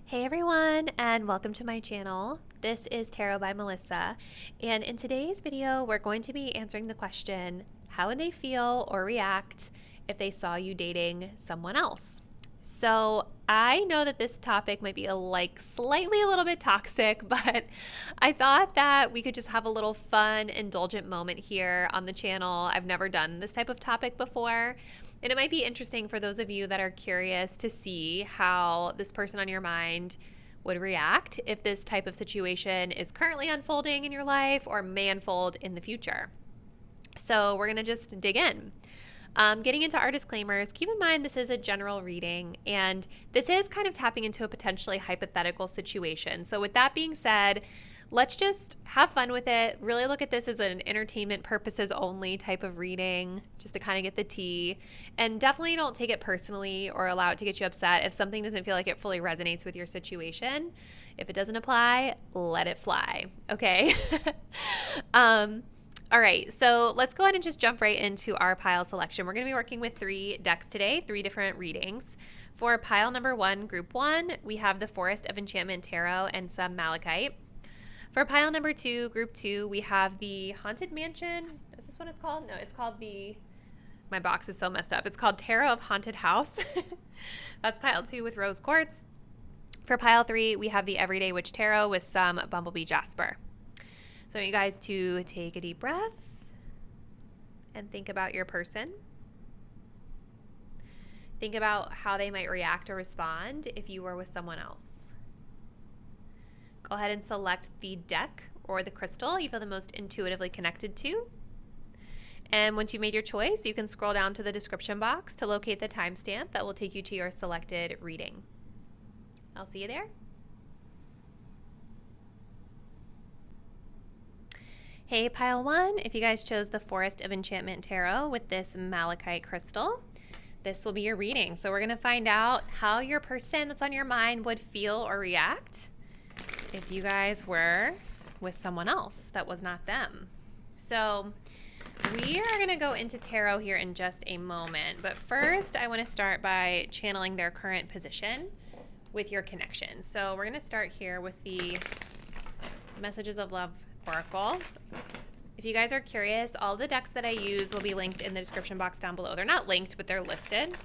Hey everyone, and welcome to my channel. This is Tarot by Melissa, and in today's video we're going to be answering the question, how would they feel or react if they saw you dating someone else? So I know that this topic might be slightly a little bit toxic, but I thought that we could just have a little fun, indulgent moment here on the channel. I've never done this type of topic before. And it might be interesting for those of you that are curious to see how this person on your mind would react if this type of situation is currently unfolding in your life or may unfold in the future. So we're going to just dig in. Getting into our disclaimers, keep in mind this is a general reading, and this is kind of tapping into a potentially hypothetical situation. So with that being said, let's just have fun with it. Really look at this as an entertainment purposes only type of reading, just to kind of get the tea. And definitely don't take it personally or allow it to get you upset if something doesn't feel like it fully resonates with your situation. If it doesn't apply, let it fly. Okay. All right, so let's go ahead and just jump right into our pile selection. We're going to be working with 3 decks today, 3 different readings. For pile number 1, group 1, we have the Forest of Enchantment Tarot and some Malachite. For pile number 2, group 2, we have the Haunted Mansion. Is this what it's called? No, it's called my box is so messed up. It's called Tarot of Haunted House. That's pile 2 with Rose Quartz. For pile 3, we have the Everyday Witch Tarot with some Bumblebee Jasper. So I want you guys to take a deep breath and think about your person. Think about how they might react or respond if you were with someone else. Go ahead and select the deck or the crystal you feel the most intuitively connected to. And once you've made your choice, you can scroll down to the description box to locate the timestamp that will take you to your selected reading. I'll see you there. Hey, pile 1, if you guys chose the Forest of Enchantment Tarot with this Malachite crystal, this will be your reading. So we're going to find out how your person that's on your mind would feel or react if you guys were with someone else that was not them. So we are going to go into tarot here in just a moment, but first I want to start by channeling their current position with your connection. So we're going to start here with the Messages of Love Oracle. If you guys are curious, all the decks that I use will be linked in the description box down below. They're not linked, but they're listed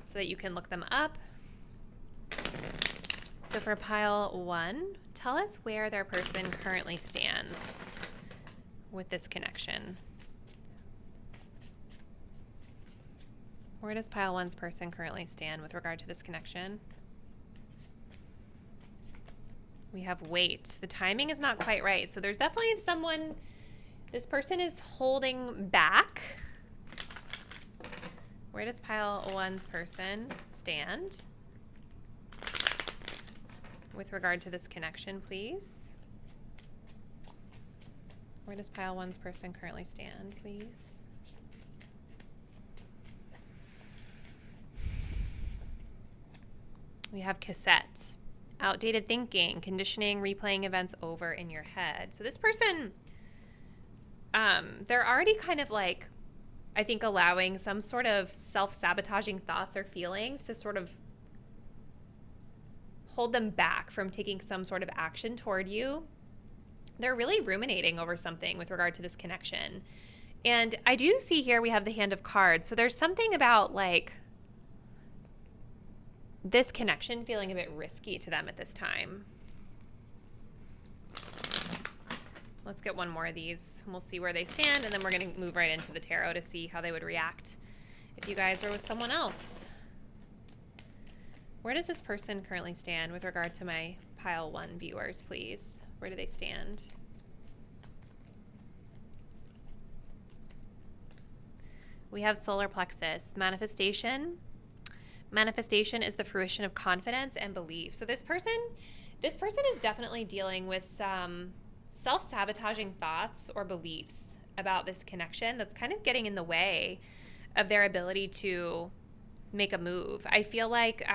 so that you can look them up. So for pile 1, tell us where their person currently stands with this connection. Where does pile 1's person currently stand with regard to this connection? We have wait. The timing is not quite right. So there's definitely someone, this person is holding back. Where does pile 1's person stand with regard to this connection, please? Where does pile 1's person currently stand, please? We have cassette. Outdated thinking, conditioning, replaying events over in your head. So this person, they're already kind of like, I think, allowing some sort of self-sabotaging thoughts or feelings to sort of hold them back from taking some sort of action toward you. They're really ruminating over something with regard to this connection. And I do see here we have the Hand of Cards. So there's something about like this connection feeling a bit risky to them at this time. Let's get one more of these and we'll see where they stand, and then we're going to move right into the tarot to see how they would react if you guys were with someone else. Where does this person currently stand with regard to my pile 1 viewers, please? Where do they stand? We have solar plexus, manifestation. Manifestation is the fruition of confidence and belief. So this person is definitely dealing with some self-sabotaging thoughts or beliefs about this connection that's kind of getting in the way of their ability to make a move. I feel like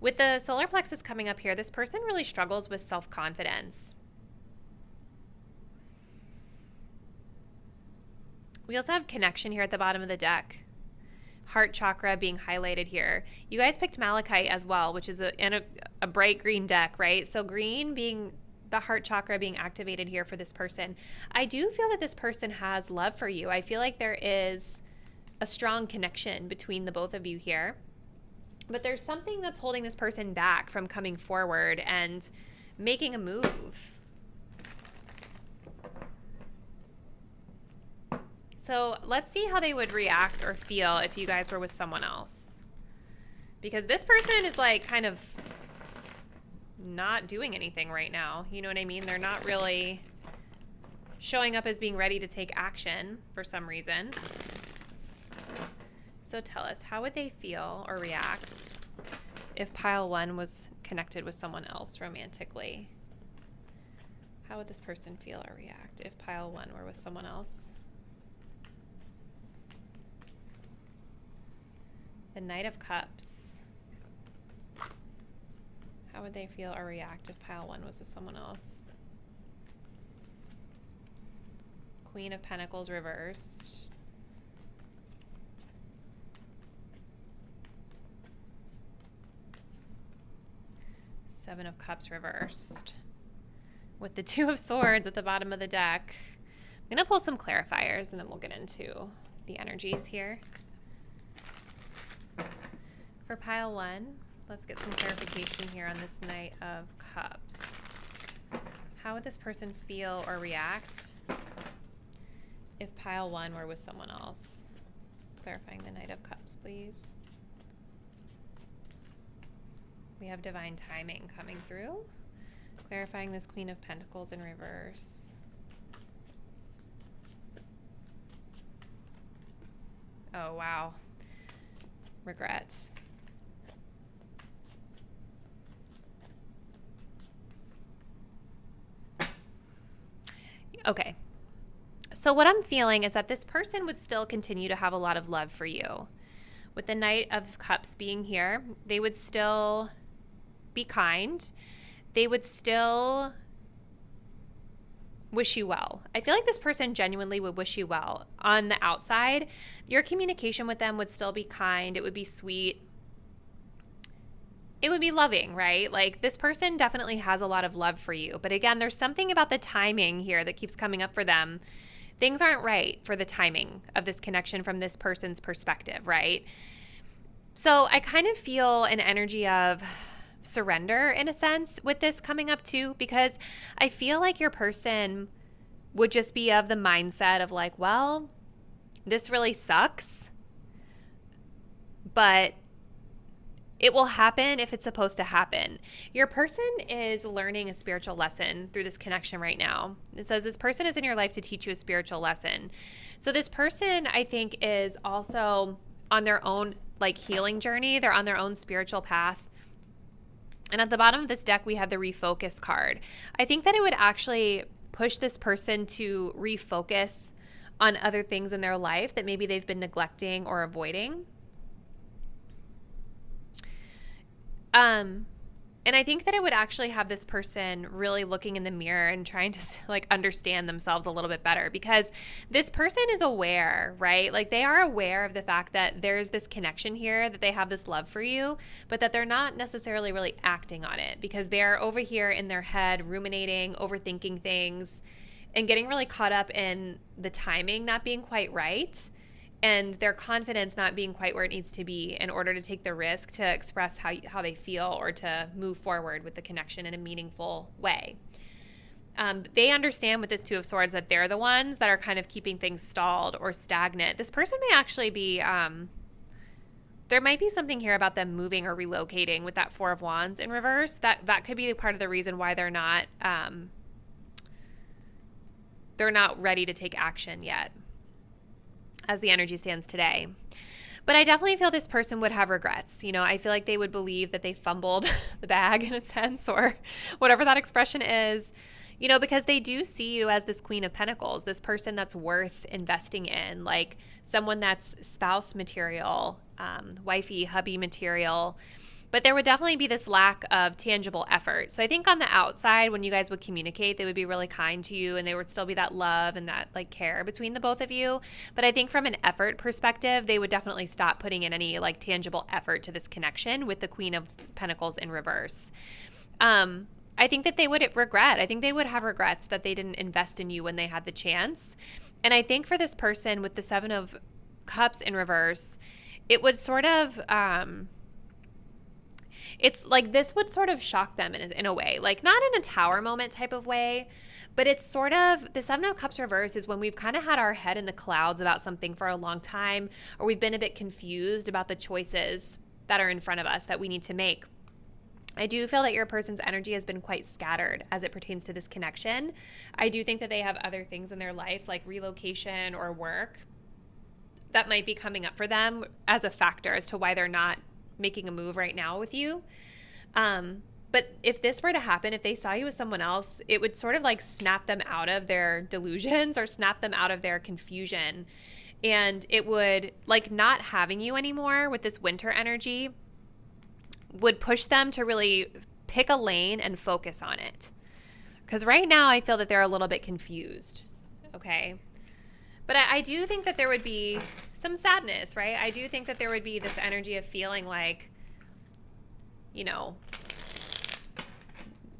with the solar plexus coming up here, this person really struggles with self-confidence. We also have connection here at the bottom of the deck. heart chakra being highlighted here. You guys picked malachite as well, which is a bright green deck, right? So green being the heart chakra being activated here for this person. I do feel that this person has love for you. I feel like there is a strong connection between the both of you here. But there's something that's holding this person back from coming forward and making a move. So let's see how they would react or feel if you guys were with someone else. Because this person is like kind of not doing anything right now. You know what I mean? They're not really showing up as being ready to take action for some reason. So tell us, how would they feel or react if pile 1 was connected with someone else romantically? How would this person feel or react if pile 1 were with someone else? The Knight of Cups. How would they feel or react if pile 1 was with someone else? Queen of Pentacles reversed. Seven of Cups reversed. With the Two of Swords at the bottom of the deck. I'm going to pull some clarifiers and then we'll get into the energies here. For pile 1, let's get some clarification here on this Knight of Cups. How would this person feel or react if pile 1 were with someone else? Clarifying the Knight of Cups, please. We have divine timing coming through. Clarifying this Queen of Pentacles in reverse. Oh, wow. Regrets. Okay. So what I'm feeling is that this person would still continue to have a lot of love for you. With the Knight of Cups being here, they would still be kind. They would still wish you well. I feel like this person genuinely would wish you well. On the outside, your communication with them would still be kind. It would be sweet. It would be loving, right? Like this person definitely has a lot of love for you. But again, there's something about the timing here that keeps coming up for them. Things aren't right for the timing of this connection from this person's perspective, right? So I kind of feel an energy of surrender in a sense with this coming up too, because I feel like your person would just be of the mindset of like, well, this really sucks, but it will happen if it's supposed to happen. Your person is learning a spiritual lesson through this connection right now. It says this person is in your life to teach you a spiritual lesson. So this person, I think, is also on their own like healing journey. They're on their own spiritual path. And at the bottom of this deck, we have the refocus card. I think that it would actually push this person to refocus on other things in their life that maybe they've been neglecting or avoiding. And I think that it would actually have this person really looking in the mirror and trying to like understand themselves a little bit better, because this person is aware, right? Like they are aware of the fact that there's this connection here, that they have this love for you, but that they're not necessarily really acting on it because they're over here in their head ruminating, overthinking things, and getting really caught up in the timing not being quite right. And their confidence not being quite where it needs to be in order to take the risk to express how they feel or to move forward with the connection in a meaningful way. They understand with this Two of Swords that they're the ones that are kind of keeping things stalled or stagnant. This person may actually be, there might be something here about them moving or relocating with that Four of Wands in reverse. That could be part of the reason why they're not ready to take action yet, as the energy stands today. But I definitely feel this person would have regrets. You know, I feel like they would believe that they fumbled the bag in a sense, or whatever that expression is, you know, because they do see you as this Queen of Pentacles, this person that's worth investing in, like someone that's spouse material, wifey, hubby material. But there would definitely be this lack of tangible effort. So I think on the outside, when you guys would communicate, they would be really kind to you and there would still be that love and that like care between the both of you. But I think from an effort perspective, they would definitely stop putting in any like tangible effort to this connection with the Queen of Pentacles in reverse. I think that they would regret. I think they would have regrets that they didn't invest in you when they had the chance. And I think for this person with the Seven of Cups in reverse, it would sort of, it's like this would sort of shock them in a way, like not in a Tower moment type of way, but it's sort of, the Seven of Cups reverse is when we've kind of had our head in the clouds about something for a long time, or we've been a bit confused about the choices that are in front of us that we need to make. I do feel that your person's energy has been quite scattered as it pertains to this connection. I do think that they have other things in their life like relocation or work that might be coming up for them as a factor as to why they're not making a move right now with you. But if this were to happen, if they saw you with someone else, it would sort of like snap them out of their delusions or snap them out of their confusion. And it would like not having you anymore with this winter energy would push them to really pick a lane and focus on it. Because right now I feel that they're a little bit confused. Okay. But I do think that there would be some sadness, right? I do think that there would be this energy of feeling like, you know,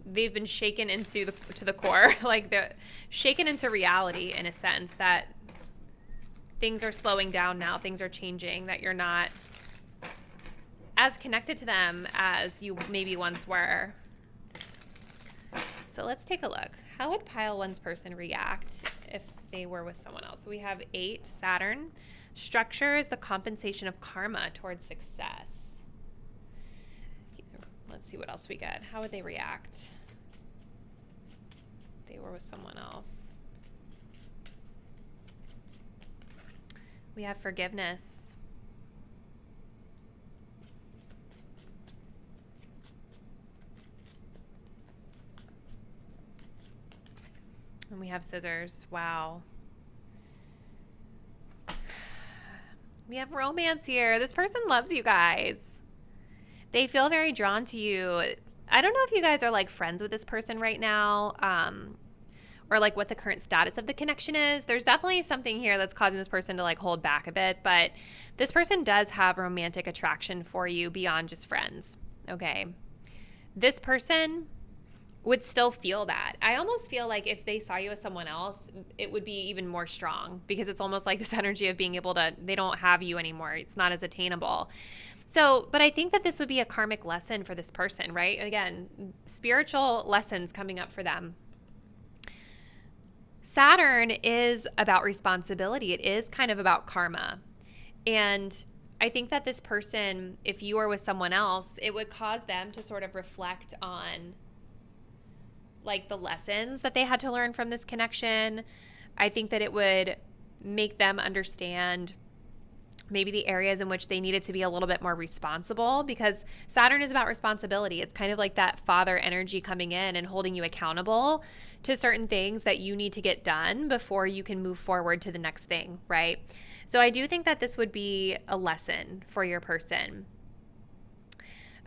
they've been shaken into to the core, like they're shaken into reality in a sense that things are slowing down now, things are changing, that you're not as connected to them as you maybe once were. So let's take a look. How would pile one's person react if they were with someone else? So we have 8, Saturn. Structure is the compensation of karma towards success. Let's see what else we get. How would they react if they were with someone else? We have forgiveness. And we have scissors. Wow. We have romance here. This person loves you guys. They feel very drawn to you. I don't know if you guys are like friends with this person right now, or like what the current status of the connection is. There's definitely something here that's causing this person to like hold back a bit, but this person does have romantic attraction for you beyond just friends. Okay. This person would still feel that. I almost feel like if they saw you as someone else, it would be even more strong because it's almost like this energy of being able to, they don't have you anymore. It's not as attainable. So, but I think that this would be a karmic lesson for this person, right? Again, spiritual lessons coming up for them. Saturn is about responsibility. It is kind of about karma. And I think that this person, if you were with someone else, it would cause them to sort of reflect on like the lessons that they had to learn from this connection. I think that it would make them understand maybe the areas in which they needed to be a little bit more responsible, because Saturn is about responsibility. It's kind of like that father energy coming in and holding you accountable to certain things that you need to get done before you can move forward to the next thing, right? So I do think that this would be a lesson for your person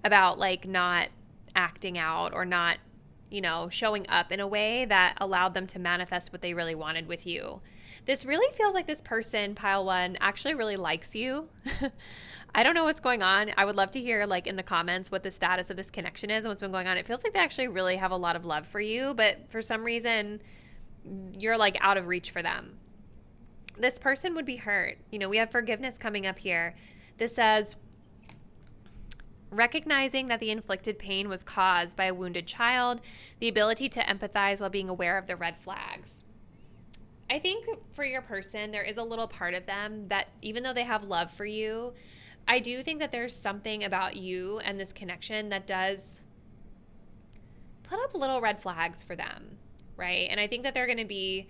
about like not acting out or not, you know, showing up in a way that allowed them to manifest what they really wanted with you. This really feels like this person, pile one, actually really likes you. I don't know what's going on. I would love to hear like in the comments what the status of this connection is and what's been going on. It feels like they actually really have a lot of love for you, but for some reason you're like out of reach for them. This person would be hurt. You know, we have forgiveness coming up here. This says, recognizing that the inflicted pain was caused by a wounded child, the ability to empathize while being aware of the red flags. I think for your person, there is a little part of them that even though they have love for you, I do think that there's something about you and this connection that does put up little red flags for them, right? And I think that they're going to be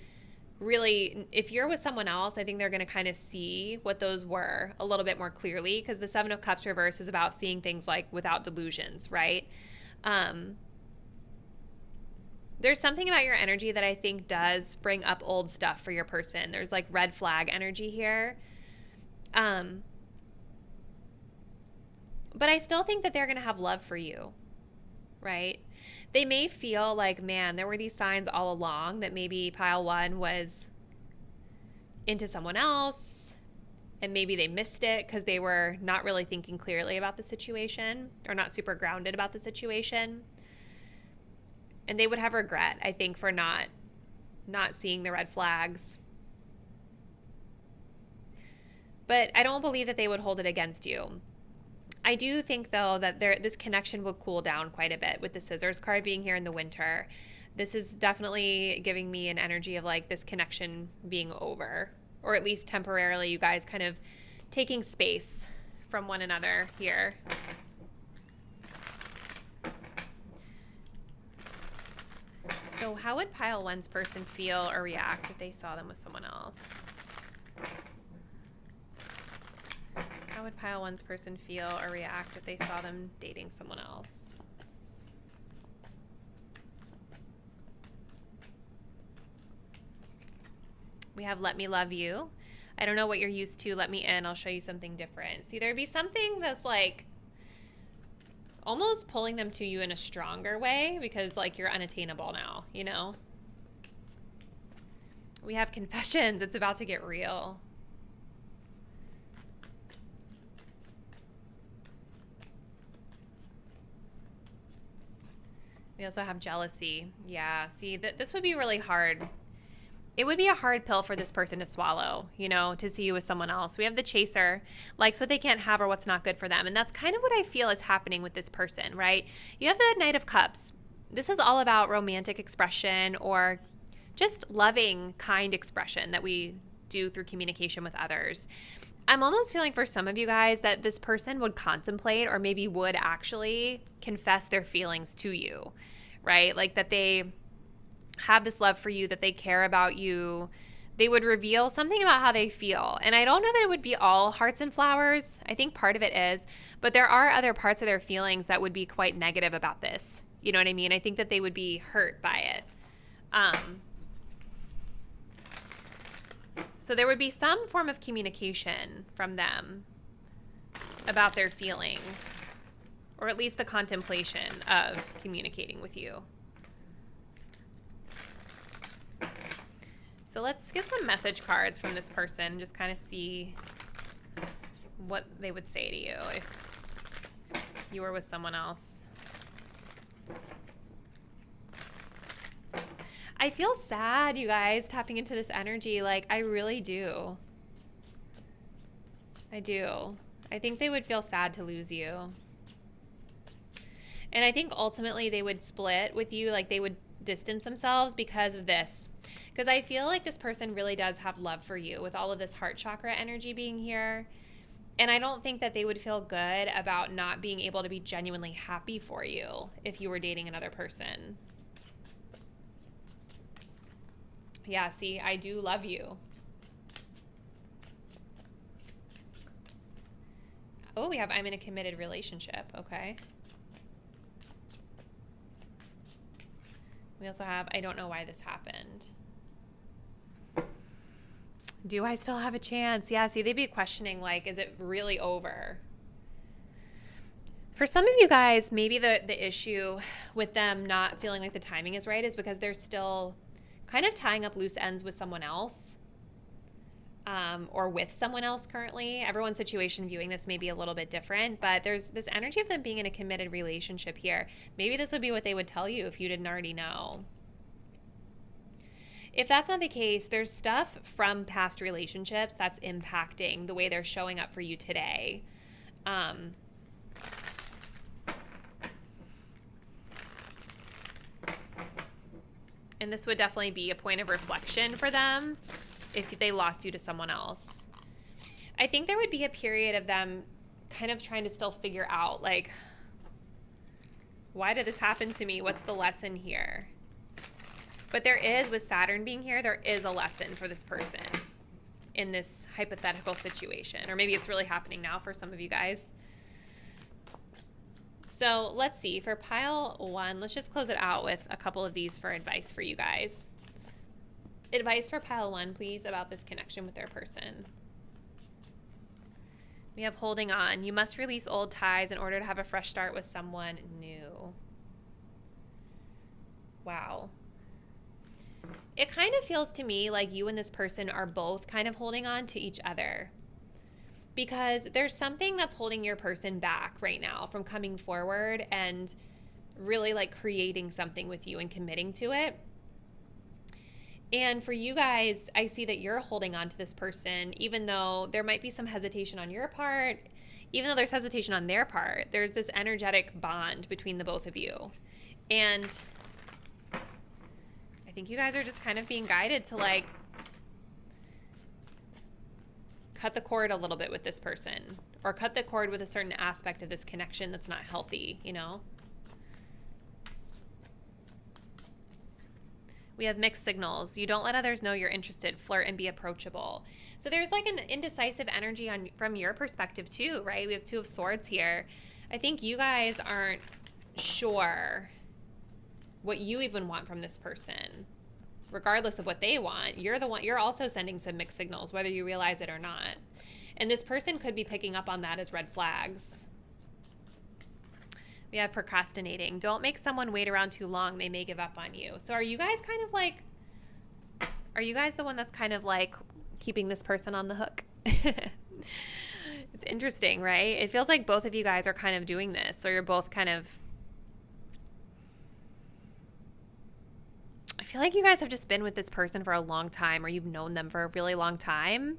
really, if you're with someone else, I think they're going to kind of see what those were a little bit more clearly, because the Seven of Cups reverse is about seeing things like without delusions, right? There's something about your energy that I think does bring up old stuff for your person. There's like red flag energy here. But I still think that they're going to have love for you, right? They may feel like, man, there were these signs all along that maybe pile one was into someone else, and maybe they missed it because they were not really thinking clearly about the situation or not super grounded about the situation. And they would have regret, I think, for not seeing the red flags. But I don't believe that they would hold it against you. I do think, though, that this connection will cool down quite a bit with the Scissors card being here in the winter. This is definitely giving me an energy of like this connection being over, or at least temporarily you guys kind of taking space from one another here. So how would pile one's person feel or react if they saw them with someone else? How would pile one's person feel or react if they saw them dating someone else? We have let me love you. I don't know what you're used to. Let me in. I'll show you something different. See, there'd be something that's like almost pulling them to you in a stronger way because like you're unattainable now, you know? We have confessions. It's about to get real. We also have jealousy. Yeah, see, this would be really hard. It would be a hard pill for this person to swallow, you know, to see you with someone else. We have the chaser, likes what they can't have or what's not good for them. And that's kind of what I feel is happening with this person, right? You have the Knight of Cups. This is all about romantic expression or just loving, kind expression that we do through communication with others. I'm almost feeling for some of you guys that this person would contemplate or maybe would actually confess their feelings to you, right? Like that they have this love for you, that they care about you. They would reveal something about how they feel. And I don't know that it would be all hearts and flowers. I think part of it is, but there are other parts of their feelings that would be quite negative about this. You know what I mean? I think that they would be hurt by it. So there would be some form of communication from them about their feelings, or at least the contemplation of communicating with you. So let's get some message cards from this person, just kind of see what they would say to you if you were with someone else. I feel sad, you guys, tapping into this energy. Like, I really do. I do. I think they would feel sad to lose you. And I think ultimately they would split with you. Like, they would distance themselves because of this. Because I feel like this person really does have love for you with all of this heart chakra energy being here. And I don't think that they would feel good about not being able to be genuinely happy for you if you were dating another person. Yeah, see, I do love you. Oh, we have I'm in a committed relationship. Okay. We also have I don't know why this happened. Do I still have a chance? Yeah, see, they'd be questioning, like, is it really over? For some of you guys, maybe the issue with them not feeling like the timing is right is because they're still kind of tying up loose ends with someone else, or with someone else currently. Everyone's situation viewing this may be a little bit different, but there's this energy of them being in a committed relationship here. Maybe this would be what they would tell you if you didn't already know. If that's not the case, there's stuff from past relationships that's impacting the way they're showing up for you today. And this would definitely be a point of reflection for them if they lost you to someone else. I think there would be a period of them kind of trying to still figure out, like, why did this happen to me? What's the lesson here? But there is, with Saturn being here, there is a lesson for this person in this hypothetical situation. Or maybe it's really happening now for some of you guys. So let's see, for pile one, let's just close it out with a couple of these for advice for you guys. Advice for pile one, please, about this connection with their person. We have holding on. You must release old ties in order to have a fresh start with someone new. Wow. It kind of feels to me like you and this person are both kind of holding on to each other, because there's something that's holding your person back right now from coming forward and really like creating something with you and committing to it. And for you guys, I see that you're holding on to this person, even though there might be some hesitation on your part, even though there's hesitation on their part, there's this energetic bond between the both of you. And I think you guys are just kind of being guided to like cut the cord a little bit with this person, or cut the cord with a certain aspect of this connection that's not healthy, you know? We have mixed signals. You don't let others know you're interested. Flirt and be approachable. So there's like an indecisive energy from your perspective too, right? We have Two of Swords here. I think you guys aren't sure what you even want from this person. Regardless of what they want, you're also sending some mixed signals, whether you realize it or not. And this person could be picking up on that as red flags. We have procrastinating. Don't make someone wait around too long. They may give up on you. So are you guys the one that's kind of like keeping this person on the hook? It's interesting, right? It feels like both of you guys are kind of doing this. So you're both kind of, I feel like you guys have just been with this person for a long time, or you've known them for a really long time.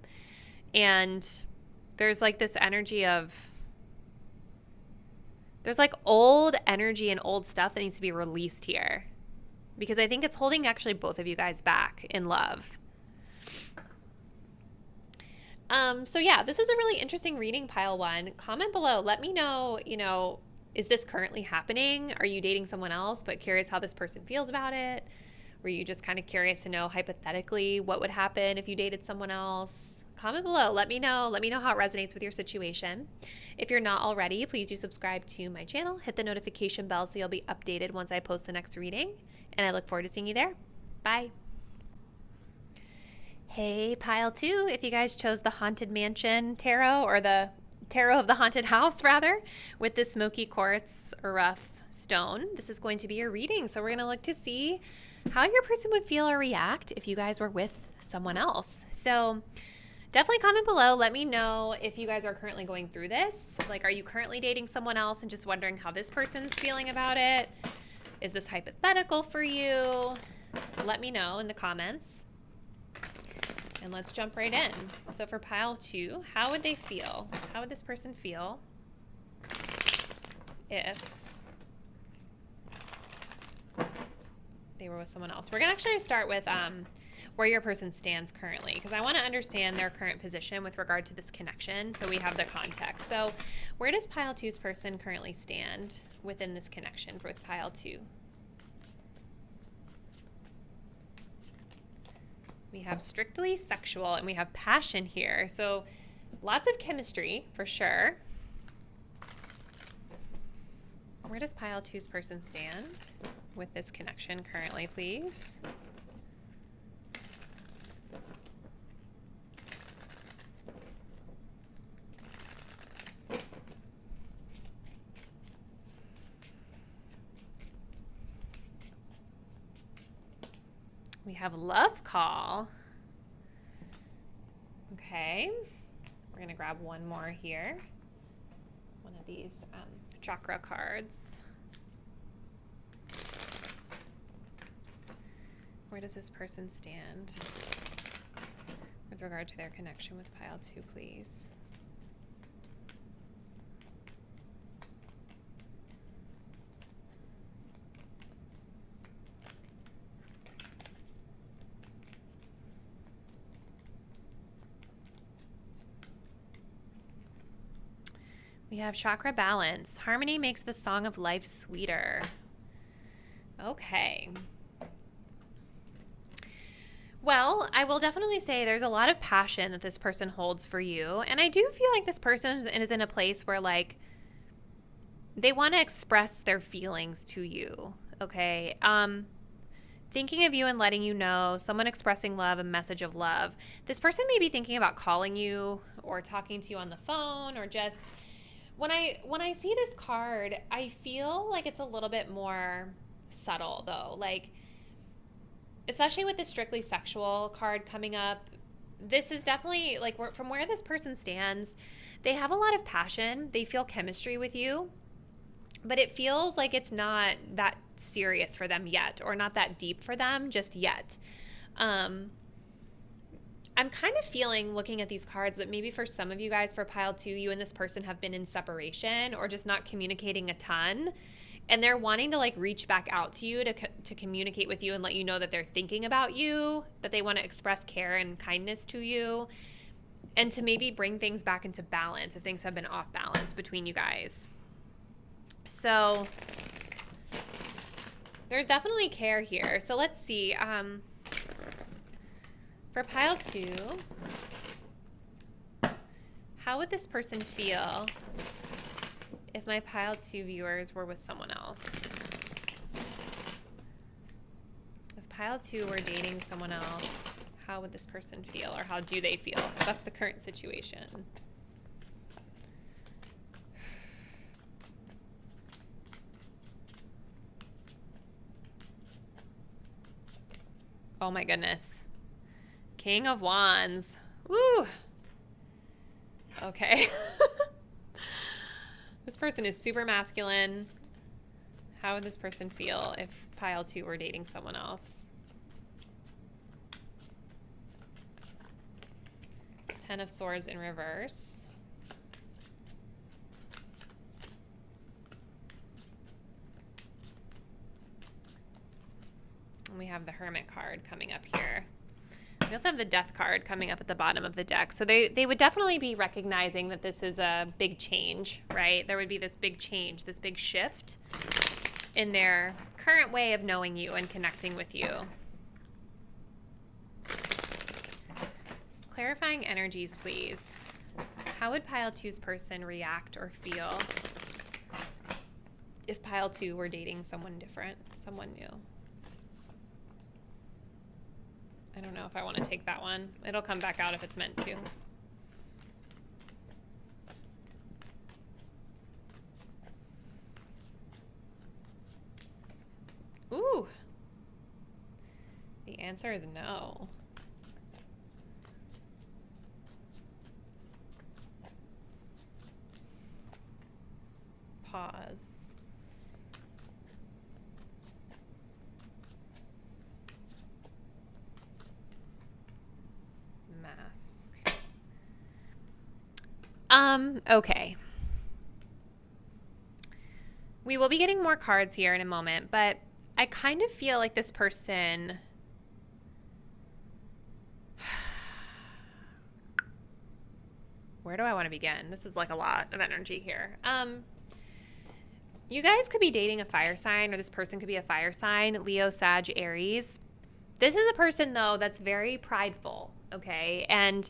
And there's like this energy of, there's like old energy and old stuff that needs to be released here, because I think it's holding actually both of you guys back in love. So yeah, this is a really interesting reading, pile one. Comment below. Let me know, is this currently happening? Are you dating someone else but curious how this person feels about it? Were you just kind of curious to know hypothetically what would happen if you dated someone else? Comment below. Let me know. Let me know how it resonates with your situation. If you're not already, please do subscribe to my channel. Hit the notification bell so you'll be updated once I post the next reading. And I look forward to seeing you there. Bye. Hey, pile two. If you guys chose the Haunted Mansion Tarot, or the Tarot of the Haunted House, rather, with the smoky quartz or rough stone, this is going to be your reading. So we're going to look to see how your person would feel or react if you guys were with someone else. So definitely comment below. Let me know if you guys are currently going through this. Like, are you currently dating someone else and just wondering how this person's feeling about it? Is this hypothetical for you? Let me know in the comments. And let's jump right in. So for pile two, how would they feel? How would this person feel if they were with someone else? We're going to actually start with where your person stands currently, because I want to understand their current position with regard to this connection, so we have the context. So where does pile two's person currently stand within this connection with pile two? We have strictly sexual, and we have passion here. So lots of chemistry for sure. Where does pile two's person stand with this connection currently, please? We have love call. Okay, we're gonna grab one more here. One of these chakra cards. Where does this person stand with regard to their connection with pile two, please? We have chakra balance. Harmony makes the song of life sweeter. Okay. Well, I will definitely say there's a lot of passion that this person holds for you. And I do feel like this person is in a place where, like, they want to express their feelings to you. Okay. thinking of you and letting you know, someone expressing love, a message of love. This person may be thinking about calling you or talking to you on the phone, or just when I see this card, I feel like it's a little bit more subtle though. Like, especially with the strictly sexual card coming up, this is definitely like from where this person stands, they have a lot of passion. They feel chemistry with you, but it feels like it's not that serious for them yet, or not that deep for them just yet. I'm kind of feeling, looking at these cards, that maybe for some of you guys, for pile 2, you and this person have been in separation or just not communicating a ton. And they're wanting to like reach back out to you to communicate with you and let you know that they're thinking about you, that they want to express care and kindness to you, and to maybe bring things back into balance if things have been off balance between you guys. So there's definitely care here. So let's see. For pile 2, how would this person feel if my pile 2 viewers were with someone else? If pile 2 were dating someone else, how would this person feel, or how do they feel? That's the current situation. Oh my goodness. King of Wands. Woo! Okay. This person is super masculine. How would this person feel if pile 2 were dating someone else? 10 of Swords in reverse. And we have the Hermit card coming up here. We also have the Death card coming up at the bottom of the deck. So they would definitely be recognizing that this is a big change, right? There would be this big change, this big shift in their current way of knowing you and connecting with you. Clarifying energies, please. How would pile 2's person react or feel if pile 2 were dating someone different, someone new? I don't know if I want to take that one. It'll come back out if it's meant to. Ooh. The answer is no. Pause. Mask. Okay. We will be getting more cards here in a moment, but I kind of feel like this person... Where do I want to begin? This is like a lot of energy here. You guys could be dating a fire sign, or this person could be a fire sign, Leo, Sag, Aries. This is a person, though, that's very prideful, okay? And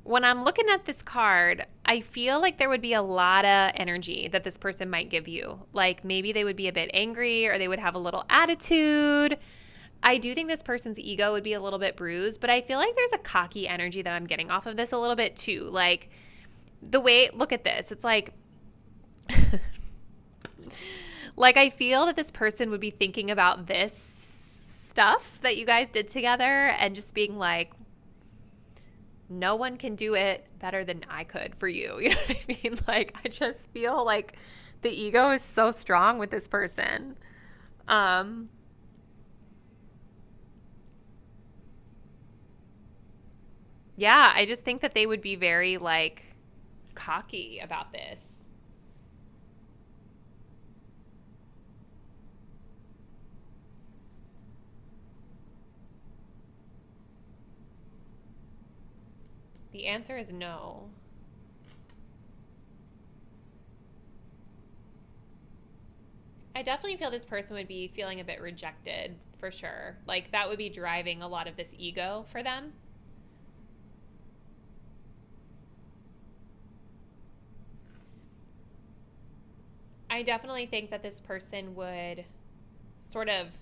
when I'm looking at this card, I feel like there would be a lot of energy that this person might give you. Like maybe they would be a bit angry, or they would have a little attitude. I do think this person's ego would be a little bit bruised, but I feel like there's a cocky energy that I'm getting off of this a little bit too. Like the way, look at this. It's like, like I feel that this person would be thinking about this stuff that you guys did together and just being like, no one can do it better than I could for you. You know what I mean? Like, I just feel like the ego is so strong with this person. Yeah, I just think that they would be very, like, cocky about this. The answer is no. I definitely feel this person would be feeling a bit rejected, for sure. Like, that would be driving a lot of this ego for them. I definitely think that this person would sort of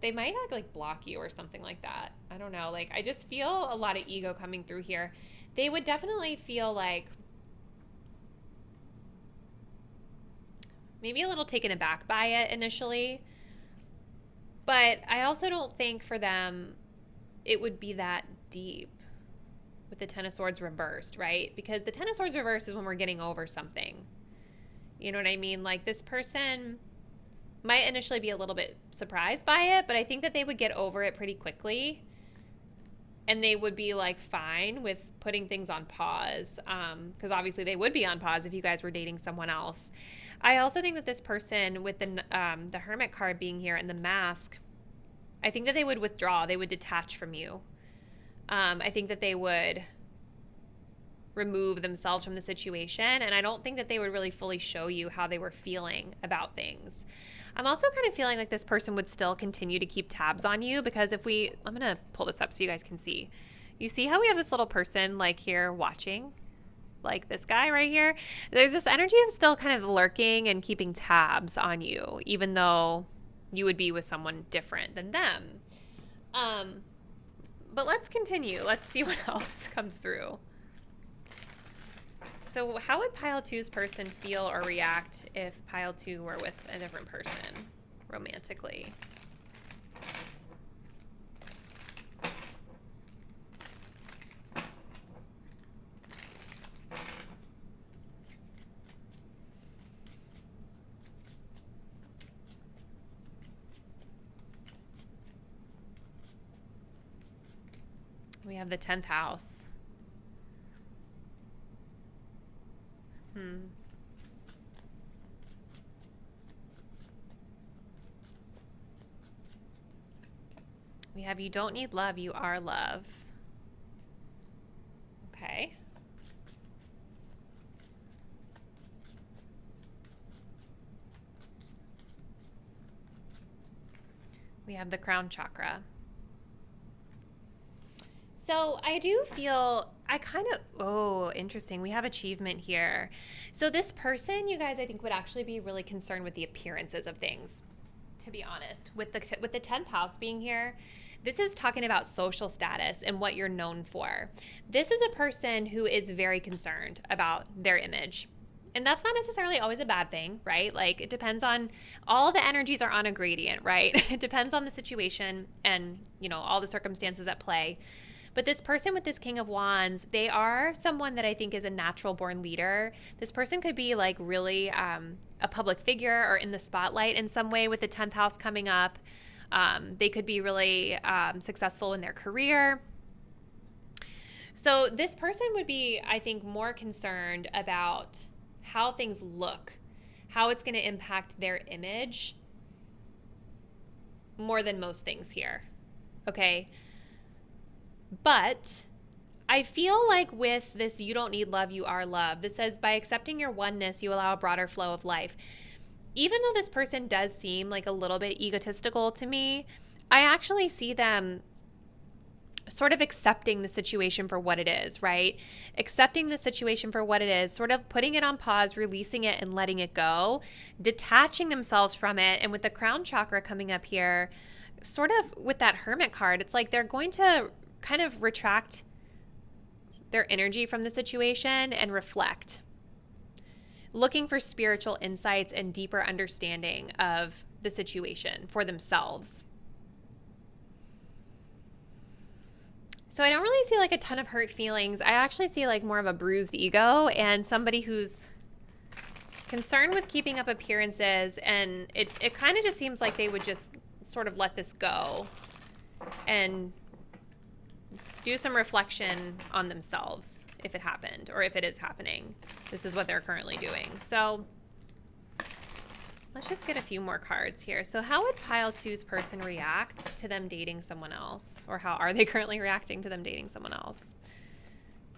they might like block you or something like that. I don't know. Like, I just feel a lot of ego coming through here. They would definitely feel like maybe a little taken aback by it initially. But I also don't think for them it would be that deep with the Ten of Swords reversed, right? Because the Ten of Swords reversed is when we're getting over something. You know what I mean? Like, this person might initially be a little bit surprised by it, but I think that they would get over it pretty quickly. And they would be like fine with putting things on pause. Because obviously they would be on pause if you guys were dating someone else. I also think that this person with the Hermit card being here and the Mask, I think that they would withdraw. They would detach from you. I think that they would remove themselves from the situation. And I don't think that they would really fully show you how they were feeling about things. I'm also kind of feeling like this person would still continue to keep tabs on you, because I'm going to pull this up so you guys can see. You see how we have this little person like here watching? Like this guy right here? There's this energy of still kind of lurking and keeping tabs on you, even though you would be with someone different than them. But let's continue. Let's see what else comes through. So how would pile 2's person feel or react if pile 2 were with a different person romantically? We have the 10th house. We have you don't need love, you are love. Okay. We have the crown chakra. So I do feel, interesting. We have achievement here. So this person, you guys, I think would actually be really concerned with the appearances of things, to be honest. With the 10th house being here, this is talking about social status and what you're known for. This is a person who is very concerned about their image. And that's not necessarily always a bad thing, right? Like, it depends on, all the energies are on a gradient, right? It depends on the situation and, all the circumstances at play. But this person with this King of Wands, they are someone that I think is a natural born leader. This person could be like really a public figure or in the spotlight in some way with the 10th house coming up. They could be really successful in their career. So this person would be, I think, more concerned about how things look, how it's going to impact their image more than most things here. Okay. But I feel like with this, you don't need love, you are love. This says, by accepting your oneness, you allow a broader flow of life. Even though this person does seem like a little bit egotistical to me, I actually see them sort of accepting the situation for what it is, right? Accepting the situation for what it is, sort of putting it on pause, releasing it and letting it go, detaching themselves from it. And with the crown chakra coming up here, sort of with that Hermit card, it's like they're going to kind of retract their energy from the situation and reflect, looking for spiritual insights and deeper understanding of the situation for themselves. So I don't really see like a ton of hurt feelings. I actually see like more of a bruised ego and somebody who's concerned with keeping up appearances, and it kind of just seems like they would just sort of let this go and do some reflection on themselves if it happened or if it is happening. This is what they're currently doing. So let's just get a few more cards here. So how would pile 2's person react to them dating someone else? Or how are they currently reacting to them dating someone else?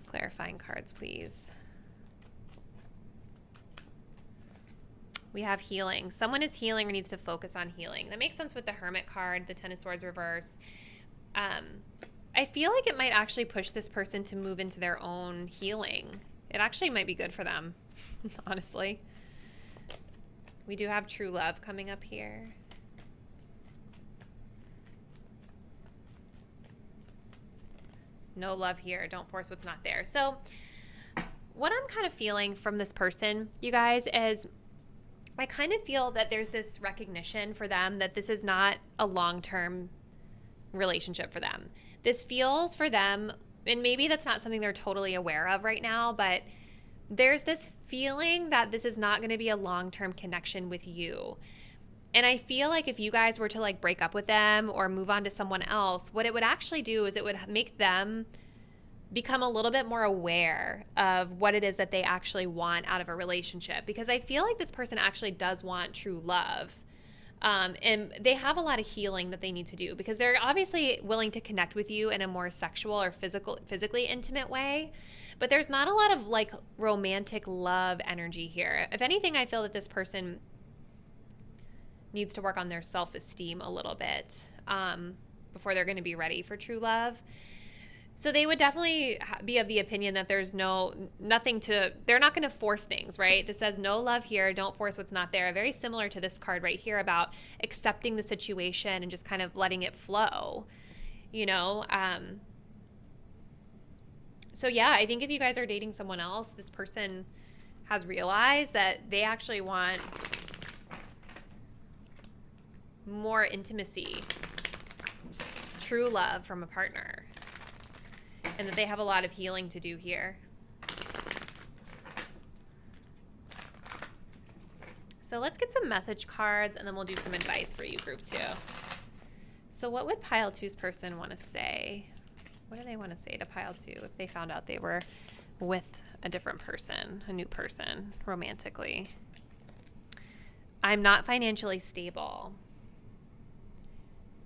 Clarifying cards, please. We have healing. Someone is healing or needs to focus on healing. That makes sense with the Hermit card, the 10 of Swords reverse. I feel like it might actually push this person to move into their own healing. It actually might be good for them, honestly. We do have true love coming up here. No love here. Don't force what's not there. So what I'm kind of feeling from this person, you guys, is I kind of feel that there's this recognition for them that this is not a long-term relationship for them. This feels for them, and maybe that's not something they're totally aware of right now, but there's this feeling that this is not going to be a long-term connection with you. And I feel like if you guys were to like break up with them or move on to someone else, what it would actually do is it would make them become a little bit more aware of what it is that they actually want out of a relationship. Because I feel like this person actually does want true love. And they have a lot of healing that they need to do because they're obviously willing to connect with you in a more sexual or physically intimate way. But there's not a lot of like romantic love energy here. If anything, I feel that this person needs to work on their self-esteem a little bit before they're going to be ready for true love. So they would definitely be of the opinion that there's nothing to, they're not going to force things, right? This says no love here, don't force what's not there. Very similar to this card right here about accepting the situation and just kind of letting it flow, you know? So yeah, I think if you guys are dating someone else, this person has realized that they actually want more intimacy, true love from a partner. And that they have a lot of healing to do here. So let's get some message cards and then we'll do some advice for you, group 2. So what would pile 2's person want to say? What do they want to say to pile 2 if they found out they were with a different person, a new person, romantically? I'm not financially stable.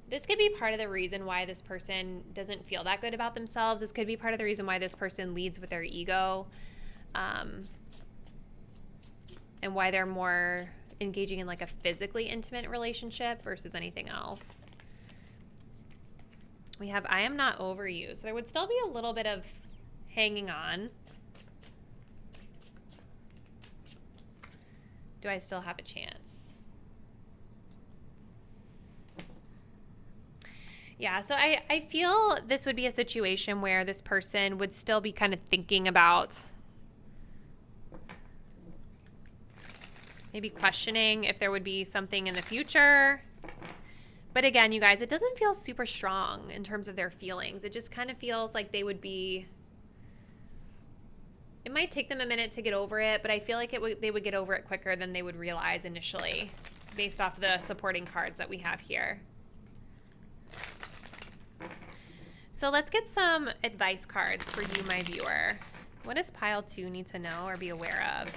This could be part of the reason why this person doesn't feel that good about themselves. This could be part of the reason why this person leads with their ego, and why they're more engaging in like a physically intimate relationship versus anything else. We have, I am not over you. So there would still be a little bit of hanging on. Do I still have a chance? Yeah, so I feel this would be a situation where this person would still be kind of thinking about maybe questioning if there would be something in the future. But again, you guys, it doesn't feel super strong in terms of their feelings. It just kind of feels like they would be, it might take them a minute to get over it, but I feel like they would get over it quicker than they would realize initially based off the supporting cards that we have here. So let's get some advice cards for you, my viewer. What does pile 2 need to know or be aware of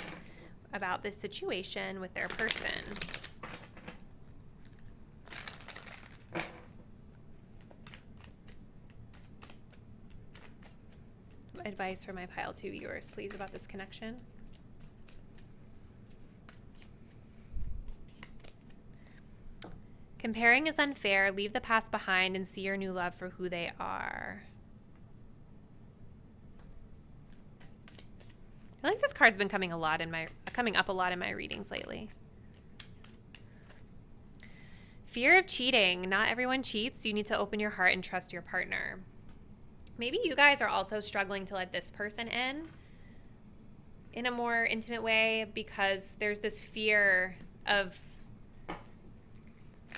about this situation with their person? Advice for my pile 2 viewers, please, about this connection. Comparing is unfair. Leave the past behind and see your new love for who they are. I feel like this card's been coming up a lot in my readings lately. Fear of cheating. Not everyone cheats. You need to open your heart and trust your partner. Maybe you guys are also struggling to let this person in a more intimate way because there's this fear of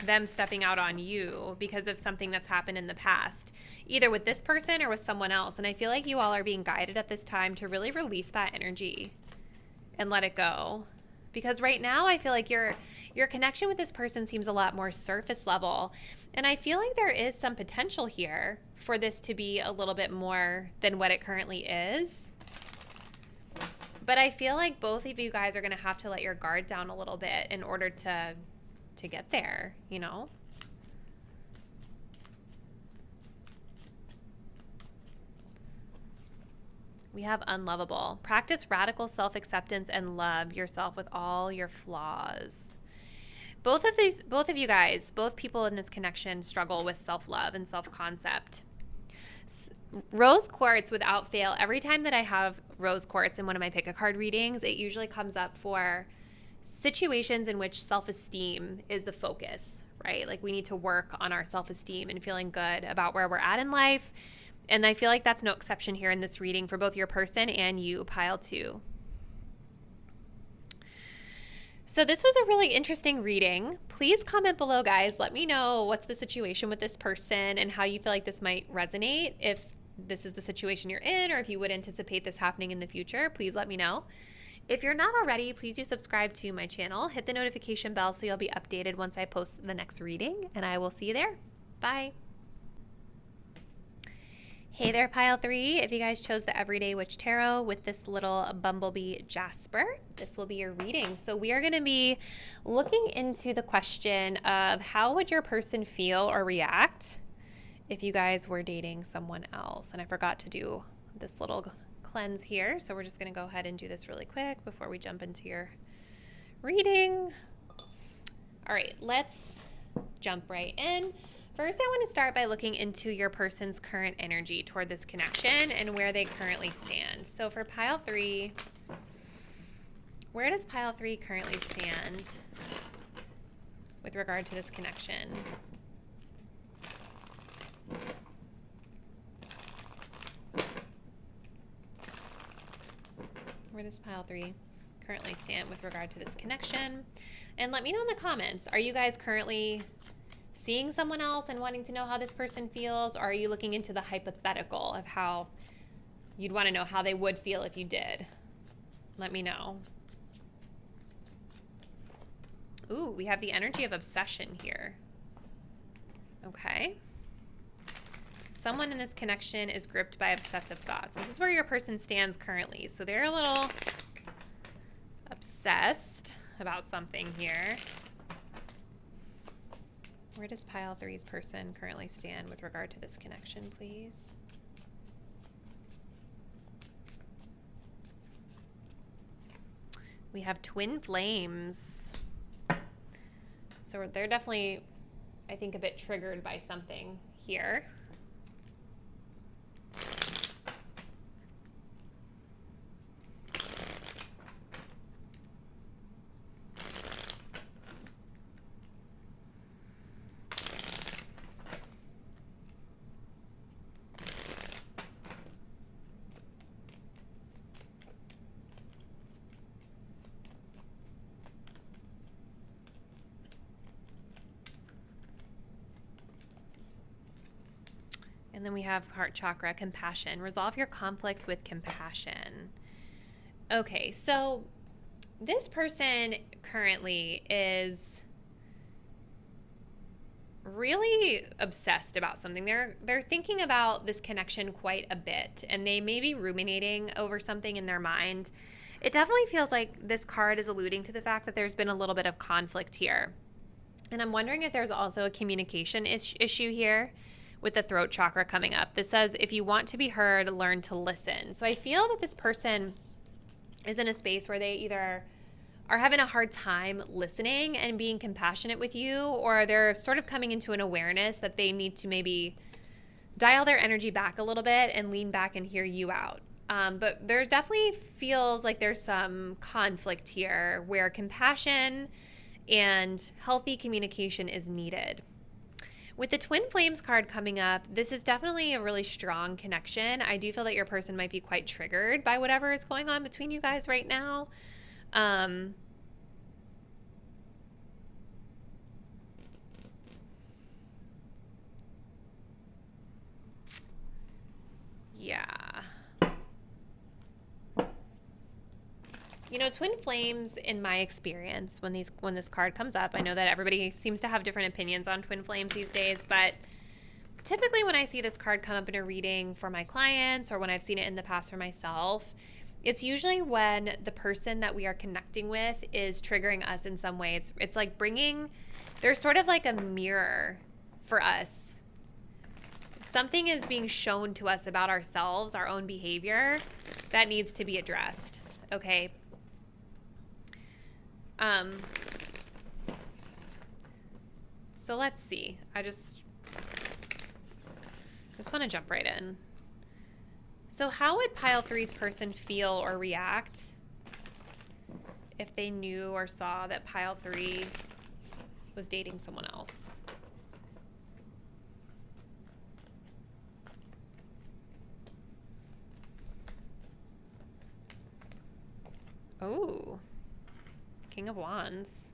them stepping out on you because of something that's happened in the past, either with this person or with someone else. And I feel like you all are being guided at this time to really release that energy and let it go. Because right now I feel like your connection with this person seems a lot more surface level. And I feel like there is some potential here for this to be a little bit more than what it currently is. But I feel like both of you guys are going to have to let your guard down a little bit in order to get there, you know? We have unlovable. Practice radical self-acceptance and love yourself with all your flaws. Both of you guys, both people in this connection struggle with self-love and self-concept. Rose quartz, without fail, every time that I have rose quartz in one of my pick a card readings, it usually comes up for situations in which self-esteem is the focus, right? Like we need to work on our self-esteem and feeling good about where we're at in life And I feel like that's no exception here in this reading for both your person and you, pile 2. So this was a really interesting reading. Please comment below, guys. Let me know what's the situation with this person and how you feel like this might resonate. If this is the situation you're in, or if you would anticipate this happening in the future, please let me know. If you're not already, please do subscribe to my channel. Hit the notification bell so you'll be updated once I post the next reading, and I will see you there. Bye. Hey there, pile 3. If you guys chose the Everyday Witch Tarot with this little bumblebee Jasper, this will be your reading. So we are going to be looking into the question of how would your person feel or react if you guys were dating someone else. And I forgot to do this little cleanse here, so we're just going to go ahead and do this really quick before we jump into your reading. All right, let's jump right in. First, I want to start by looking into your person's current energy toward this connection and where they currently stand. So for pile 3, where does pile 3 currently stand with regard to this connection? Where does pile 3 currently stand with regard to this connection? And let me know in the comments, are you guys currently seeing someone else and wanting to know how this person feels, or are you looking into the hypothetical of how you'd want to know how they would feel if you did? Let me know. Ooh, we have the energy of obsession here. Okay. Someone in this connection is gripped by obsessive thoughts. This is where your person stands currently. So they're a little obsessed about something here. Where does pile 3's person currently stand with regard to this connection, please? We have twin flames. So they're definitely, I think, a bit triggered by something here. And then we have heart chakra, compassion. Resolve your conflicts with compassion. Okay, so this person currently is really obsessed about something. They're thinking about this connection quite a bit, and they may be ruminating over something in their mind. It definitely feels like this card is alluding to the fact that there's been a little bit of conflict here. And I'm wondering if there's also a communication issue here with the throat chakra coming up. This says, if you want to be heard, learn to listen. So I feel that this person is in a space where they either are having a hard time listening and being compassionate with you, or they're sort of coming into an awareness that they need to maybe dial their energy back a little bit and lean back and hear you out. But there definitely feels like there's some conflict here where compassion and healthy communication is needed. With the Twin Flames card coming up, this is definitely a really strong connection. I do feel that your person might be quite triggered by whatever is going on between you guys right now. Yeah. You know, twin flames, in my experience, when this card comes up, I know that everybody seems to have different opinions on twin flames these days, but typically when I see this card come up in a reading for my clients, or when I've seen it in the past for myself, it's usually when the person that we are connecting with is triggering us in some way. It's like there's sort of like a mirror for us. Something is being shown to us about ourselves, our own behavior, that needs to be addressed. Okay. So let's see. I just want to jump right in. So how would pile three's person feel or react if they knew or saw that pile three was dating someone else? Oh, King of Wands.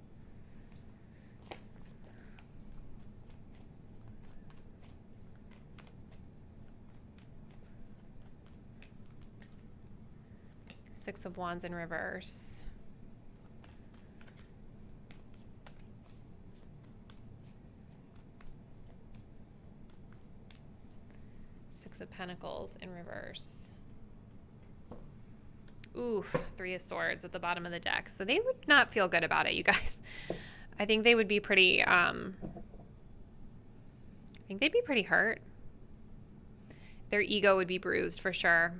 Six of Wands in reverse. Six of Pentacles in reverse. Ooh, Three of Swords at the bottom of the deck. So they would not feel good about it, you guys. I think they would be pretty, I think they'd be pretty hurt. Their ego would be bruised for sure.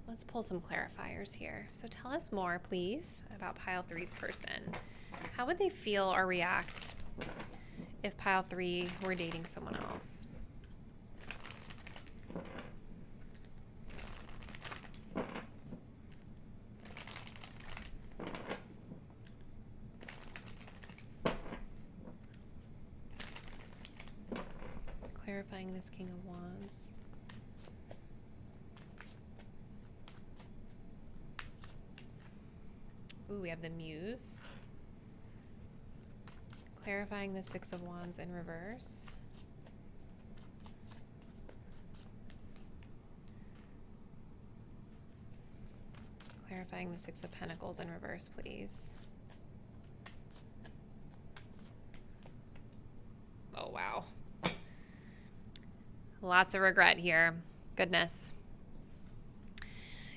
Let's pull some clarifiers here. So tell us more, please, about pile 3's person. How would they feel or react if pile 3 were dating someone else? Clarifying this King of Wands. Ooh, we have the Muse. Clarifying the Six of Wands in reverse. Clarifying the Six of Pentacles in reverse, please. Oh, wow. Lots of regret here. Goodness.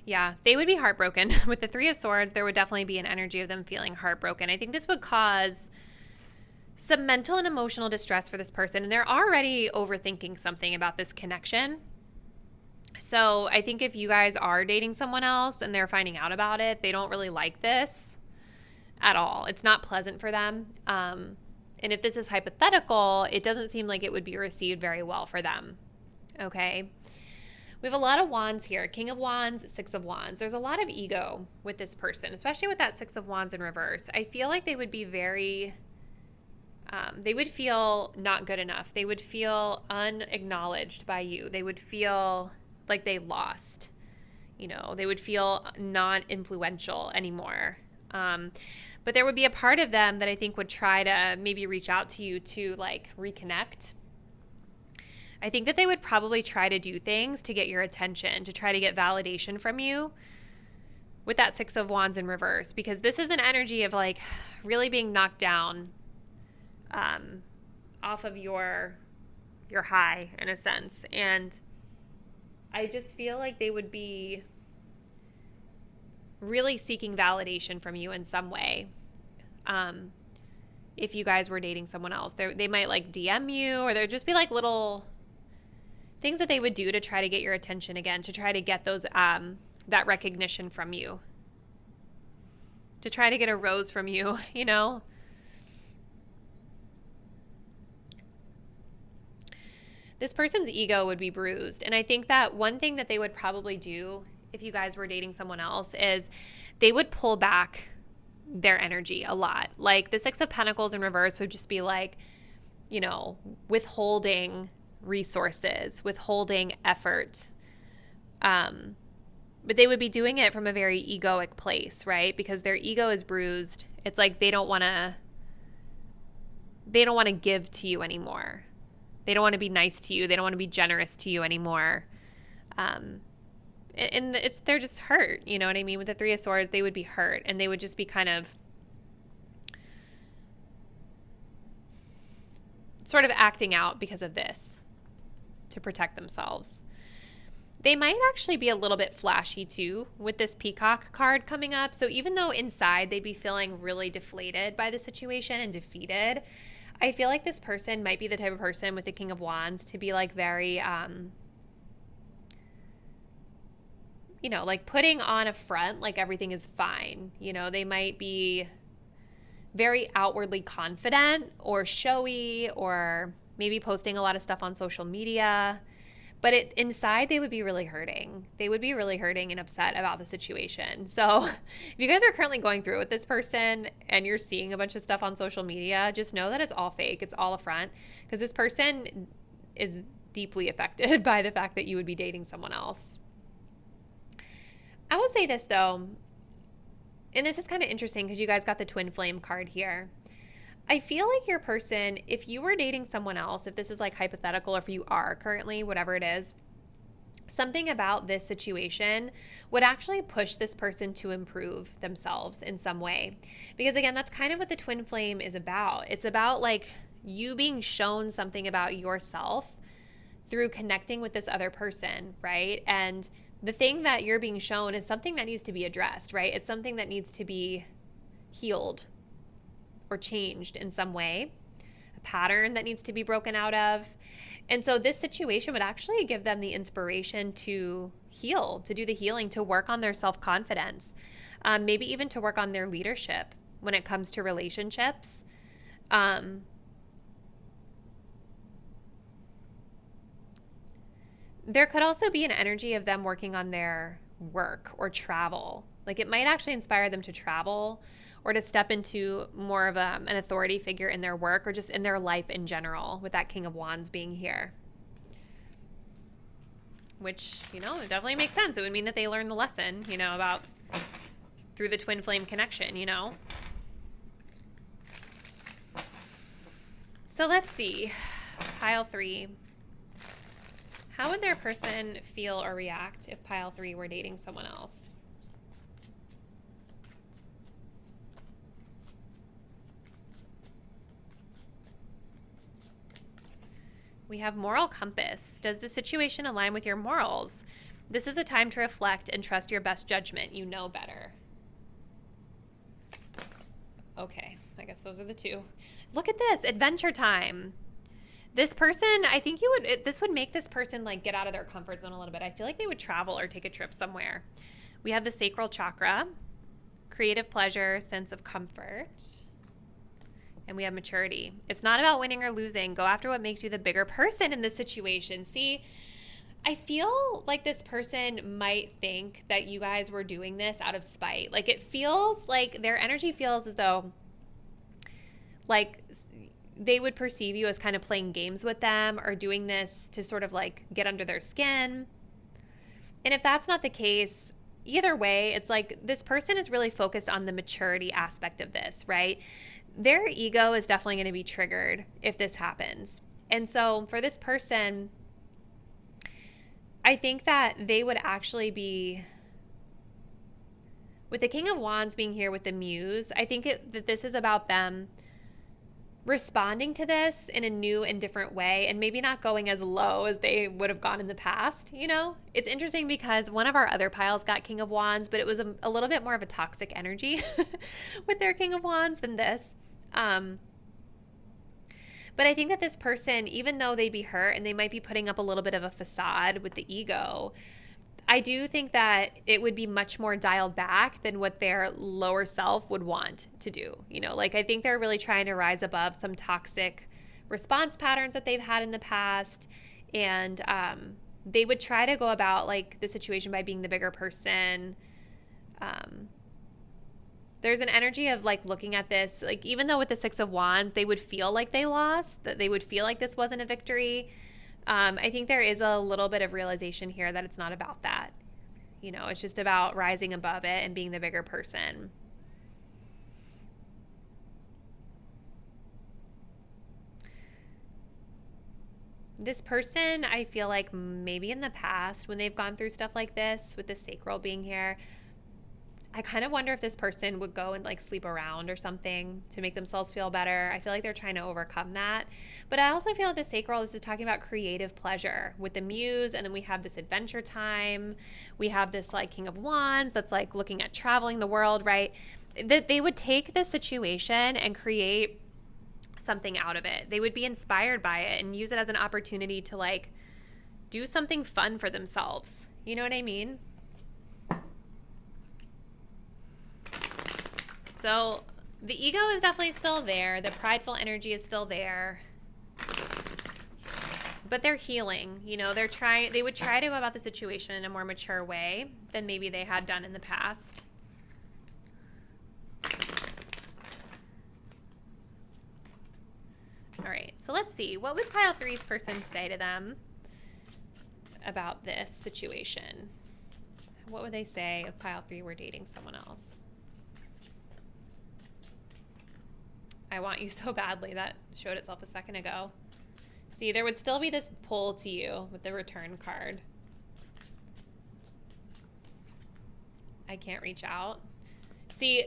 Yeah, they would be heartbroken. With the Three of Swords, there would definitely be an energy of them feeling heartbroken. I think this would cause some mental and emotional distress for this person, and they're already overthinking something about this connection. So I think if you guys are dating someone else and they're finding out about it, they don't really like this at all. It's not pleasant for them. And if this is hypothetical, it doesn't seem like it would be received very well for them. Okay. We have a lot of wands here. King of Wands, Six of Wands. There's a lot of ego with this person, especially with that Six of Wands in reverse. I feel like they would be very, they would feel not good enough. They would feel unacknowledged by you. They would feel like they lost. You know, they would feel not influential anymore. But there would be a part of them that I think would try to maybe reach out to you to like reconnect. I think that they would probably try to do things to get your attention, to try to get validation from you with that Six of Wands in reverse, because this is an energy of like really being knocked down off of your high in a sense. And I just feel like they would be really seeking validation from you in some way. If you guys were dating someone else, they might like DM you, or there'd just be like little things that they would do to try to get your attention again, to try to get those, that recognition from you, to try to get a rose from you, you know? This person's ego would be bruised. And I think that one thing that they would probably do if you guys were dating someone else is they would pull back their energy a lot. Like the Six of Pentacles in reverse would just be like, you know, withholding resources, withholding effort. But they would be doing it from a very egoic place, right? Because their ego is bruised. It's like they don't want to give to you anymore. They don't want to be nice to you. They don't want to be generous to you anymore. And they're just hurt. You know what I mean? With the Three of Swords, they would be hurt, and they would just be kind of sort of acting out because of this to protect themselves. They might actually be a little bit flashy too with this Peacock card coming up. So even though inside they'd be feeling really deflated by the situation and defeated, I feel like this person might be the type of person with the King of Wands to be like very, you know, like putting on a front like everything is fine. You know, they might be very outwardly confident or showy, or maybe posting a lot of stuff on social media. But inside, they would be really hurting. They would be really hurting and upset about the situation. So if you guys are currently going through it with this person and you're seeing a bunch of stuff on social media, just know that it's all fake. It's all a front, because this person is deeply affected by the fact that you would be dating someone else. I will say this though, and this is kind of interesting because you guys got the twin flame card here. I feel like your person, if you were dating someone else, if this is like hypothetical, or if you are currently, whatever it is, something about this situation would actually push this person to improve themselves in some way. Because again, that's kind of what the twin flame is about. It's about like you being shown something about yourself through connecting with this other person, right? And the thing that you're being shown is something that needs to be addressed, right? It's something that needs to be healed or changed in some way, a pattern that needs to be broken out of. And so this situation would actually give them the inspiration to heal, to do the healing, to work on their self-confidence, maybe even to work on their leadership when it comes to relationships. There could also be an energy of them working on their work or travel. Like it might actually inspire them to travel or to step into more of an authority figure in their work or just in their life in general, with that King of Wands being here. Which, it definitely makes sense. It would mean that they learned the lesson, about through the twin flame connection, So let's see. Pile 3. How would their person feel or react if pile 3 were dating someone else? We have moral compass. Does the situation align with your morals? This is a time to reflect and trust your best judgment. You know better. Okay, I guess those are the two. Look at this, adventure time. This person, I think this would make this person like get out of their comfort zone a little bit. I feel like they would travel or take a trip somewhere. We have the sacral chakra, creative pleasure, sense of comfort. And we have maturity. It's not about winning or losing. Go after what makes you the bigger person in this situation. See, I feel like this person might think that you guys were doing this out of spite. Like it feels like their energy feels as though like they would perceive you as kind of playing games with them or doing this to sort of like get under their skin. And if that's not the case, either way, it's like this person is really focused on the maturity aspect of this, right? Their ego is definitely going to be triggered if this happens. And so for this person, I think that they would actually be, with the King of Wands being here with the Muse, I think that this is about them responding to this in a new and different way and maybe not going as low as they would have gone in the past. It's interesting because one of our other piles got King of Wands, but it was a little bit more of a toxic energy with their King of Wands than this. But I think that this person, even though they'd be hurt and they might be putting up a little bit of a facade with the ego, I do think that it would be much more dialed back than what their lower self would want to do. I think they're really trying to rise above some toxic response patterns that they've had in the past. And they would try to go about like the situation by being the bigger person. There's an energy of like looking at this, like even though with the Six of Wands, they would feel like they lost, that they would feel like this wasn't a victory. I think there is a little bit of realization here that it's not about that. It's just about rising above it and being the bigger person. This person, I feel like maybe in the past when they've gone through stuff like this, with the sacral being here, I kind of wonder if this person would go and like sleep around or something to make themselves feel better. I feel like they're trying to overcome that. But I also feel like the sacral, this is talking about creative pleasure with the Muse. And then we have this adventure time. We have this like King of Wands that's like looking at traveling the world, right? That they would take this situation and create something out of it. They would be inspired by it and use it as an opportunity to like do something fun for themselves. You know what I mean? So the ego is definitely still there. The prideful energy is still there. But they're healing. They would try to go about the situation in a more mature way than maybe they had done in the past. All right, so let's see. What would pile 3's person say to them about this situation? What would they say if pile 3 were dating someone else? I want you so badly. That showed itself a second ago. See, there would still be this pull to you with the return card. I can't reach out. See,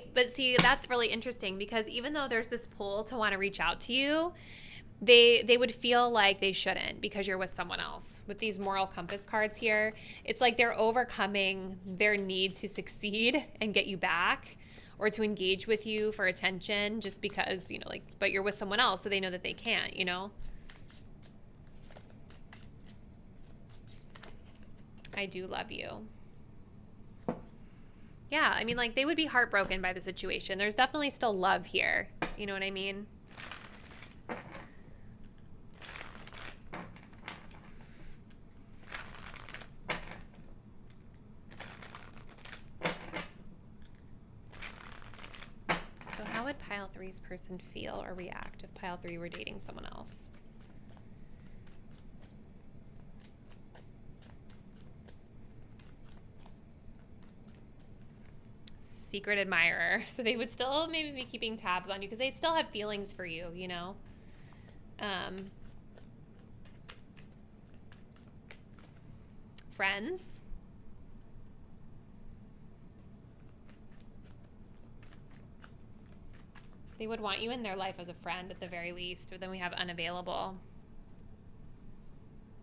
that's really interesting because even though there's this pull to want to reach out to you, they would feel like they shouldn't because you're with someone else. With these moral compass cards here, it's like they're overcoming their need to succeed and get you back or to engage with you for attention just because, you know, like, but you're with someone else, so they know that they can't, you know? I do love you. Yeah, I mean, like, they would be heartbroken by the situation. There's definitely still love here. You know what I mean? So how would pile 3's person feel or react if pile 3 were dating someone else? Secret admirer. So they would still maybe be keeping tabs on you because they still have feelings for you, you know? Friends. They would want you in their life as a friend at the very least, but then we have unavailable.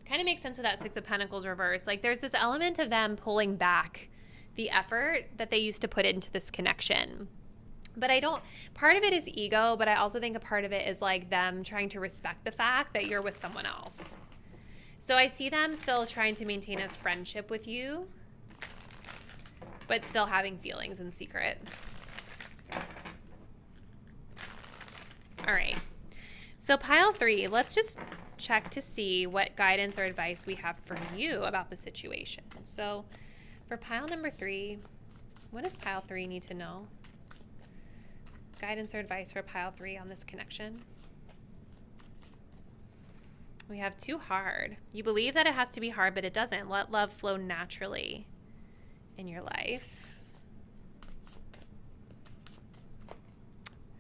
Kind of makes sense with that 6 of Pentacles reverse. Like there's this element of them pulling back the effort that they used to put into this connection. But part of it is ego, but I also think a part of it is like them trying to respect the fact that you're with someone else. So I see them still trying to maintain a friendship with you, but still having feelings in secret. All right. So pile 3, let's just check to see what guidance or advice we have for you about the situation. So for pile number 3, what does pile 3 need to know? Guidance or advice for pile 3 on this connection. We have too hard. You believe that it has to be hard, but it doesn't. Let love flow naturally in your life.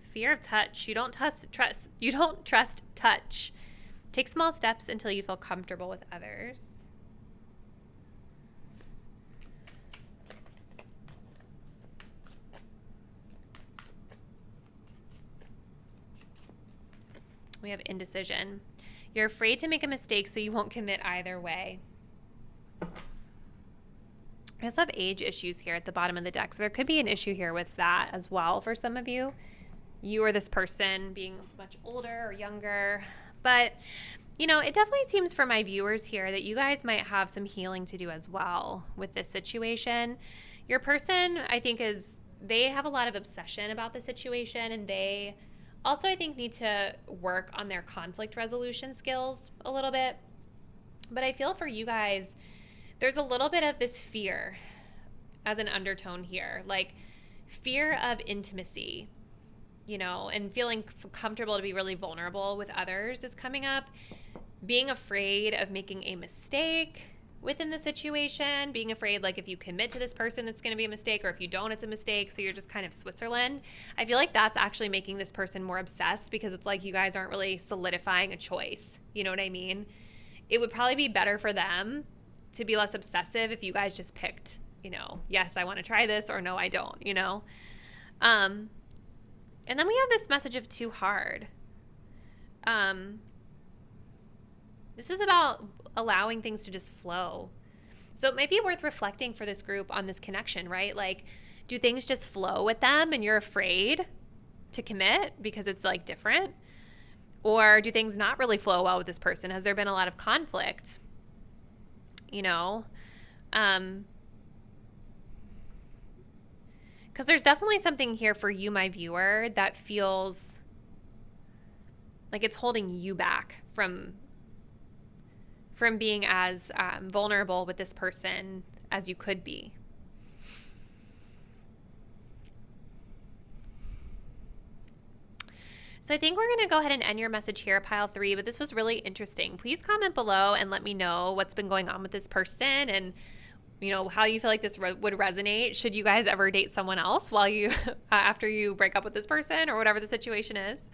Fear of touch. You don't trust touch. Take small steps until you feel comfortable with others. We have indecision. You're afraid to make a mistake, so you won't commit either way. I also have age issues here at the bottom of the deck, so there could be an issue here with that as well for some of you. You or this person being much older or younger. But, you know, it definitely seems for my viewers here that you guys might have some healing to do as well with this situation. Your person, I think, they have a lot of obsession about the situation, and they also, I think, need to work on their conflict resolution skills a little bit. But I feel for you guys, there's a little bit of this fear as an undertone here, like fear of intimacy, you know, and feeling comfortable to be really vulnerable with others is coming up. Being afraid of making a mistake within the situation, being afraid like if you commit to this person it's going to be a mistake, or if you don't it's a mistake, so you're just kind of Switzerland. I feel like that's actually making this person more obsessed because it's like you guys aren't really solidifying a choice. You know what I mean? It would probably be better for them to be less obsessive if you guys just picked, you know, yes, I want to try this, or no, I don't, you know? And then we have this message of too hard. This is about allowing things to just flow. So it might be worth reflecting for this group on this connection, right? Like, do things just flow with them and you're afraid to commit because it's like different? Or do things not really flow well with this person? Has there been a lot of conflict? You know? Because there's definitely something here for you, my viewer, that feels like it's holding you back from being as vulnerable with this person as you could be. So I think we're going to go ahead and end your message here, pile 3, but this was really interesting. Please comment below and let me know what's been going on with this person and how you feel like this would resonate. Should you guys ever date someone else while you after you break up with this person or whatever the situation is?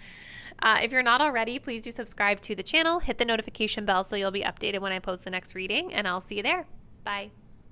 If you're not already, please do subscribe to the channel. Hit the notification bell so you'll be updated when I post the next reading, and I'll see you there. Bye.